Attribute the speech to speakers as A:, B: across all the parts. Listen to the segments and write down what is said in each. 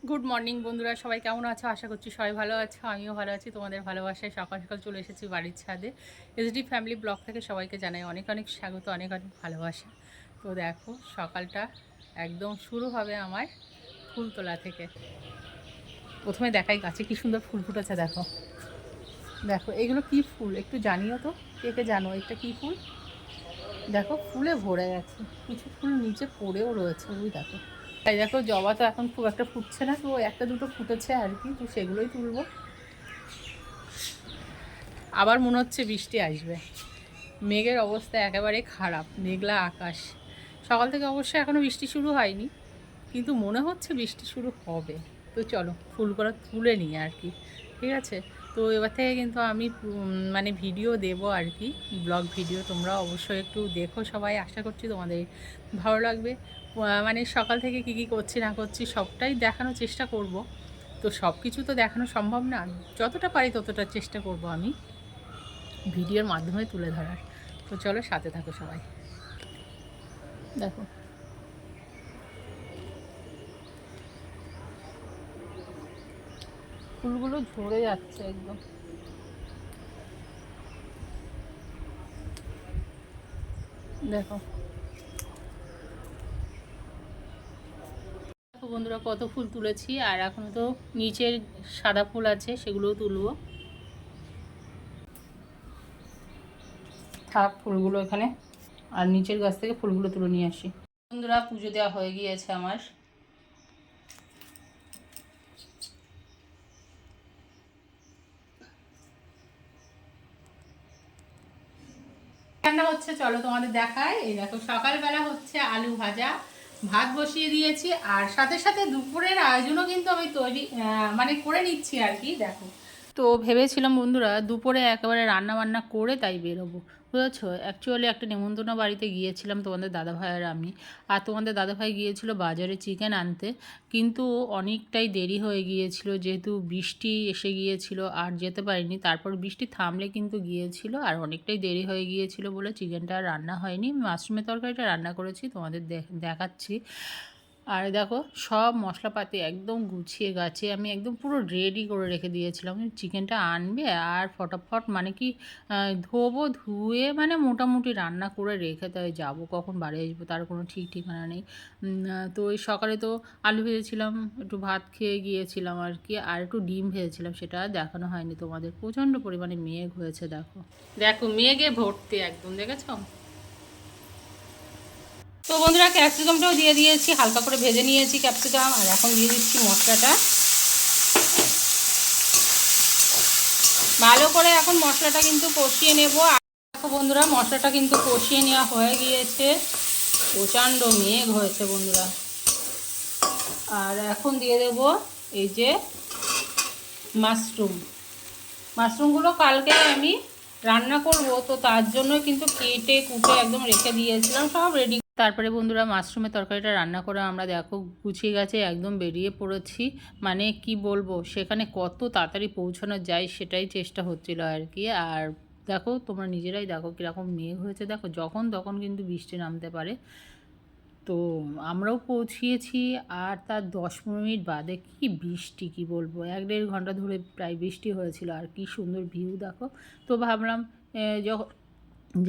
A: Good morning বন্ধুরা, সবাই কেমন আছো? আশা করছি সবাই ভালো আছো, আমিও ভালো আছি। তোমাদের ভালোবাসায় সকাল সকাল চলে এসেছি বাড়ির ছাদে। এসডি ফ্যামিলি ব্লগ থেকে সবাইকে জানাই অনেক অনেক স্বাগত, অনেক অনেক ভালোবাসা। তো দেখো, সকালটা একদম শুরু হবে আমার ফুল তোলা থেকে। প্রথমে দেখাই গাছে কি সুন্দর ফুল ফুটেছে। দেখো দেখো, এগুলো কি ফুল একটু জানিও তো, কে কে জানো এটা কি ফুল? দেখো ফুলে ভরে গেছে, কিছু ফুল নিচে পড়েও রয়েছে, ওই দেখো। তাই দেখো, জবা তো এখন খুব একটা ফুটছে না, তো একটা দুটো ফুটেছে আর কি, তো সেগুলোই তুলবো। আবার মনে হচ্ছে বৃষ্টি আসবে, মেঘের অবস্থা একেবারে খারাপ, মেঘলা আকাশ। সকাল থেকে অবশ্য এখনও বৃষ্টি শুরু হয়নি, কিন্তু মনে হচ্ছে বৃষ্টি শুরু হবে। তো চলো ফুলগুলো তুলে নিই আর কি, ঠিক আছে? তো এবার থেকে কিন্তু আমি মানে ভিডিও দেব আর কি, ব্লগ ভিডিও। তোমরা অবশ্যই একটু দেখো সবাই, আশা করছি তোমাদের ভালো লাগবে। মানে সকাল থেকে কী কী করছি না করছি সবটাই দেখানোর চেষ্টা করব। তো সব কিছু তো দেখানো সম্ভব না, যতটা পারি ততটা চেষ্টা করব আমি ভিডিওর মাধ্যমে তুলে ধরার। তো চলো সাথে থাকো সবাই। দেখো ফুলগুলো ঝরে যাচ্ছে একদম। দেখো দেখো বন্ধুরা, কত ফুল তুলেছি, আর এখনও তো নিচের সাদা ফুল আছে, সেগুলোও তুলবো। থাক ফুলগুলো এখানে, আর নিচের গাছ থেকে ফুলগুলো তুলে নিয়ে আসি। বন্ধুরা, পুজো দেওয়া হয়ে গিয়েছে আমার। রান্না হচ্ছে, চলো তোমাদের দেখায়। এই দেখো, সকালবেলা হচ্ছে আলু ভাজা, ভাত বসিয়ে দিয়েছি, আর সাথে সাথে দুপুরের আয়োজনও কিন্তু আমি তৈরি মানে করে নিচ্ছি আর কি। দেখো, তো ভেবেছিলাম বন্ধুরা দুপুরে একেবারে রান্না বান্না করে তাই বেরোবো, বুঝেছো? অ্যাকচুয়ালি একটা নেমন্তন্ন বাড়িতে গিয়েছিলাম তোমাদের দাদাভাই আর আমি। আর তোমাদের দাদাভাই গিয়েছিল বাজারে চিকেন আনতে, কিন্তু অনেকটাই দেরি হয়ে গিয়েছিল, যেহেতু বৃষ্টি এসে গিয়েছিল আর যেতে পারিনি। তারপর বৃষ্টি থামলে কিন্তু গিয়েছিল, আর অনেকটাই দেরি হয়ে গিয়েছিল বলে চিকেনটা আর রান্না হয়নি। মাশরুমের তরকারিটা রান্না করেছি, তোমাদের দেখাচ্ছি। আর দেখো, সব মশলাপাতি একদম গুছিয়ে গাছিয়ে আমি একদম পুরো রেডি করে রেখে দিয়েছিলাম। চিকেনটা আনবে আর ফটাফট মানে কি ধোবো, ধুয়ে মানে মোটামুটি রান্না করে রেখে তাই যাবো, কখন বাড়ি আসবো তার কোনো ঠিক ঠিকানা নেই। তো ওই সকালে তো আলু ভেজেছিলাম, একটু ভাত খেয়ে গিয়েছিলাম আর কি, আর একটু ডিম ভেজেছিলাম, সেটা আর দেখানো হয়নি তোমাদের। প্রচণ্ড পরিমাণে মেঘ হয়েছে, দেখো দেখো মেঘে ভর্তি একদম, দেখেছো? তো বন্ধুরা, ক্যাপসিকামটাও দিয়ে দিয়েছি, হালকা করে ভেজে নিয়েছি ক্যাপসিকাম, আর এখন দিয়ে দিচ্ছি মশলাটা। ভালো করে এখন মশলাটা কিন্তু কষিয়ে নেব। আর দেখো বন্ধুরা, মশলাটা কিন্তু কষিয়ে নেওয়া হয়ে গিয়েছে। প্রচণ্ড মেঘ হয়েছে বন্ধুরা। আর এখন দিয়ে দেব এই যে মাশরুম। মাশরুমগুলো কালকে আমি রান্না করব, তো তার জন্য কিন্তু কেটে কুটে একদম রেখে দিয়েছিলাম, সব রেডি। তারপরে বন্ধুরা, মাশরুমের তরকারিটা রান্না করে আমরা দেখো গুছিয়ে গেছে, একদম বেরিয়ে পড়েছি। মানে কি বলবো, সেখানে কত তাড়াতাড়ি পৌঁছানো যায় সেটাই চেষ্টা হচ্ছিল আর কি। আর দেখো, তোমরা নিজেরাই দেখো কীরকম মেঘ হয়েছে, দেখো যখন তখন কিন্তু বৃষ্টি নামতে পারে। তো আমরাও পৌঁছিয়েছি, আর তার 10-15 মিনিট বাদে কি বৃষ্টি, কি বলবো, 1-1.5 ঘন্টা ধরে প্রায় বৃষ্টি হয়েছিল। আর কি সুন্দর ভিউ দেখো। তো ভাবলাম যখন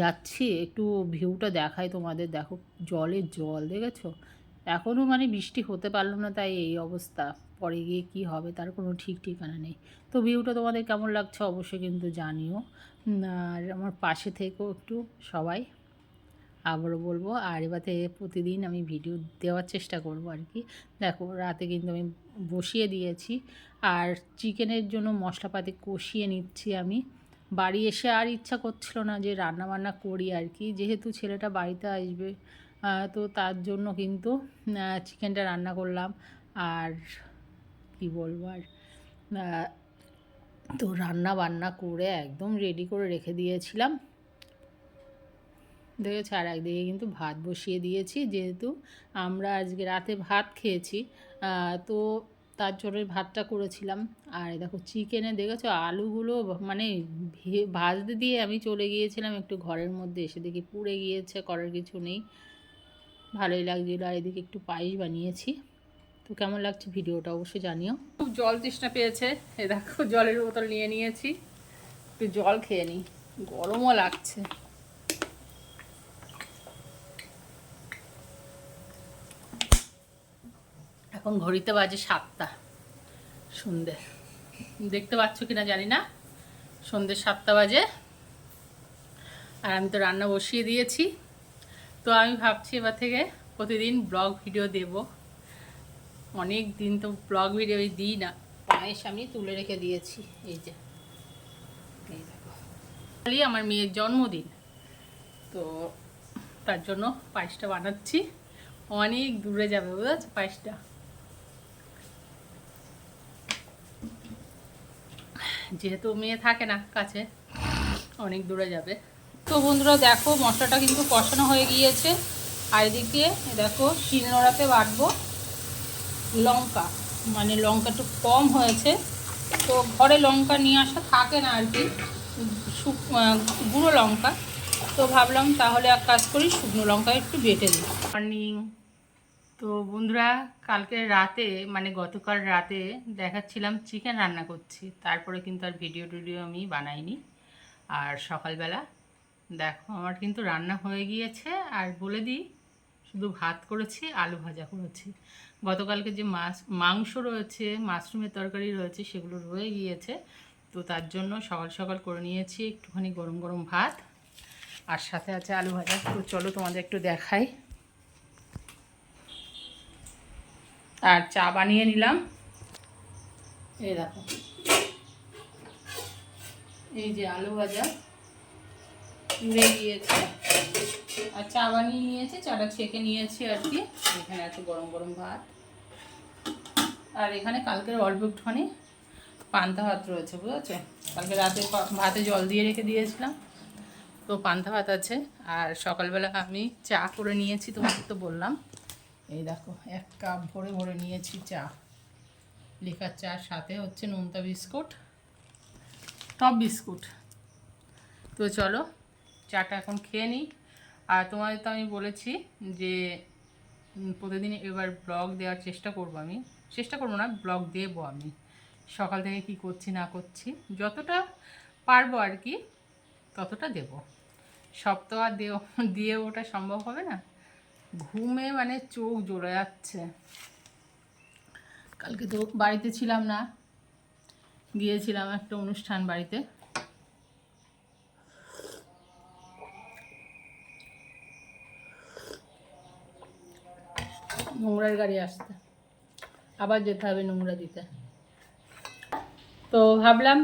A: যাচ্ছি একটু ভিউটা দেখাই তোমাদের। দেখো জলে জল, দেখেছো? এখনও মানে বৃষ্টি হতে পারলো না, তাই এই অবস্থা। পরে গিয়ে কি হবে তার কোনো ঠিক ঠিকানা নেই। তো ভিউটা তোমাদের কেমন লাগছে অবশ্যই কিন্তু জানিও। আর আমার পাশে থেকেও একটু সবাই, আবারও বলবো। আর এবার থেকে প্রতিদিন আমি ভিডিও দেওয়ার চেষ্টা করব আর কি। দেখো রাতে কিন্তু আমি বসিয়ে দিয়েছি, আর চিকেনের জন্য মশলাপাতি কষিয়ে নিচ্ছি আমি। বাড়ি এসে আর ইচ্ছা করছিল না যে রান্না বান্না করি আর কি, যেহেতু ছেলেটা বাড়িতে আসবে। তো তার জন্য কিন্তু চিকেনটা রান্না করলাম। আর কি বলবো আর, তো রান্না বান্না করে একদম রেডি করে রেখে দিয়েছিলাম, দেখেছি। আর একদিকে কিন্তু ভাত বসিয়ে দিয়েছি, যেহেতু আমরা আজকে রাতে ভাত খেয়েছি। তো তার জন্য ভাতটা করেছিলাম। আর দেখো চিকেনে দেখেছো আলুগুলো মানে ভাজতে দিয়ে আমি চলে গিয়েছিলাম একটু ঘরের মধ্যে, এসে দেখি পুড়ে গিয়েছে, করার কিছু নেই। ভালোই লাগছিলো। আর এদিকে একটু পায়েস বানিয়েছি। তো তো কেমন লাগছে ভিডিওটা অবশ্যই জানিও। খুব জল তৃষ্ণা পেয়েছে, এ দেখো জলের বোতল নিয়ে নিয়েছি, একটু জল খেয়ে নিই, গরমও লাগছে। এখন ঘড়িতে বাজে 7টা সন্ধ্যে, দেখতে পাচ্ছ কিনা জানি না, সন্ধ্যে 7টা বাজে। আর আমি তো রান্না বসিয়ে দিয়েছি। তো আমি ভাবছি এবার থেকে প্রতিদিন ব্লগ ভিডিও দেব। অনেক দিন তো ব্লগ ভিডিও দিই না, পায়েস আমি তুলে রেখে দিয়েছি। এই যে এই দেখো, আমার মেয়ের জন্মদিন, তো তার জন্য পায়েসটা বানাচ্ছি। অনেক দূরে যাবে বুঝেছ পায়েসটা, যেহেতু মেয়ে থাকে না কাছে, অনেক দূরে যাবে। তো বন্ধুরা দেখো মশলাটা কিন্তু কষানো হয়ে গিয়েছে। আর এদিকে দেখো শিলনোড়াতে বাটবো লঙ্কা, মানে লঙ্কা একটু কম হয়েছে, তো ঘরে লঙ্কা নিয়ে আসা থাকে না আর কি, গুঁড়ো লঙ্কা। তো ভাবলাম তাহলে এক কাজ করি, শুকনো লঙ্কা একটু বেটে দিই। মর্নিং। তো বন্ধুরা কালকে রাতে, মানে গতকাল রাতে দেখাচ্ছিলাম চিকেন রান্না করছি, তারপরে কিন্তু আর ভিডিও আমি বানাইনি। আর সকালবেলা দেখো আমার কিন্তু রান্না হয়ে গিয়েছে। আর বলে দিই, শুধু ভাত করেছি, আলু ভাজা করেছি। গতকালকে যে মাংস রয়েছে, মাশরুমের তরকারি রয়েছে, সেগুলো রয়ে গিয়েছে। তো তার জন্য সকাল সকাল করে নিয়েছি একটুখানি গরম গরম ভাত, আর সাথে আছে আলু ভাজা। তো চলো তোমাদের একটু দেখাই। আর চা বানিয়ে নিলাম, এই দেখো, এই যে আলু ভাজা পুড়ে গিয়েছে, আর চা বানিয়ে নিয়েছি, চাটা ছেঁকে নিয়েছি আর কি। এখানে আছে গরম গরম ভাত, আর এখানে কালকের অল্প একটুখানি পান্তা ভাত রয়েছে বুঝেছো। কালকে রাতে ভাতে জল দিয়ে রেখে দিয়েছিলাম, তো পান্তা ভাত আছে। আর সকালবেলা আমি চা করে নিয়েছি, তোমাকে তো বললাম। এই দেখো 1 কাপ ভরে ভরে নিয়েছি চা, লিকার চা, সাথে হচ্ছে নোনতা বিস্কুট, টপ বিস্কুট। তো চলো চাটা এখন খেয়ে নিই। আর তোমাদের তো আমি বলেছি যে প্রতিদিন এবার ব্লগ দেওয়ার চেষ্টা করব, আমি চেষ্টা করবো না, ব্লগ দেবো আমি। সকাল থেকে কি করছি না করছি যতটা পারবো আর কি, ততটা দেব। সব তো আর দিয়ে ওটা সম্ভব হবে না, ঘুমে মানে চোখ জ্বলে যাচ্ছে। কালকে তো বাড়িতে ছিলাম না, গিয়েছিলাম একটা অনুষ্ঠান বাড়িতে। নোংরার গাড়ি আসতে, আবার যেতে হবে নোংরা দিতে। তো ভাবলাম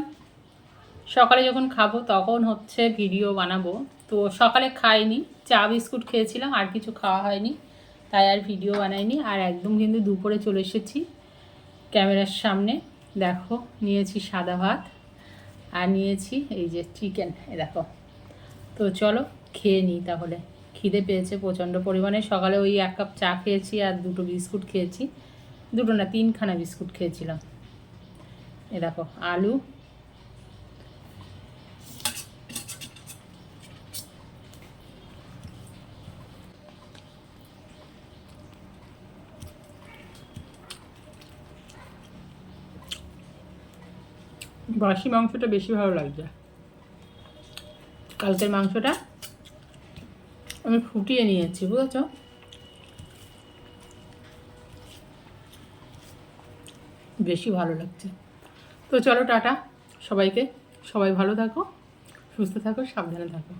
A: সকালে যখন খাবো তখন হচ্ছে ভিডিও বানাবো। তো সকালে খাইনি, চা বিস্কুট খেয়েছিলাম, আর কিছু খাওয়া হয়নি, তাই আর ভিডিও বানাইনি। আর একদম কিন্তু দুপুরে চলে এসেছি ক্যামেরার সামনে। দেখো নিয়েছি সাদা ভাত, আর নিয়েছি এই যে চিকেন, এ দেখো। তো চলো খেয়ে নিই তাহলে, খিদে পেয়েছে প্রচণ্ড পরিমাণে। সকালে ওই 1 কাপ চা খেয়েছি, আর 2টো বিস্কুট খেয়েছি, 2টো না 3খানা বিস্কুট খেয়েছিলাম। এ দেখো আলু, বাসি মাংসটা বেশি ভালো লাগছে। কালকের মাংসটা আমি ফুটিয়ে নিয়েছি বুঝেছো, বেশি ভালো লাগছে। তো চলো টাটা সবাইকে, সবাই ভালো থাকো, সুস্থ থাকো, সাবধানে থাকো।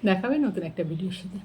A: দেখাবে নতুন একটা ভিডিওর সাথে।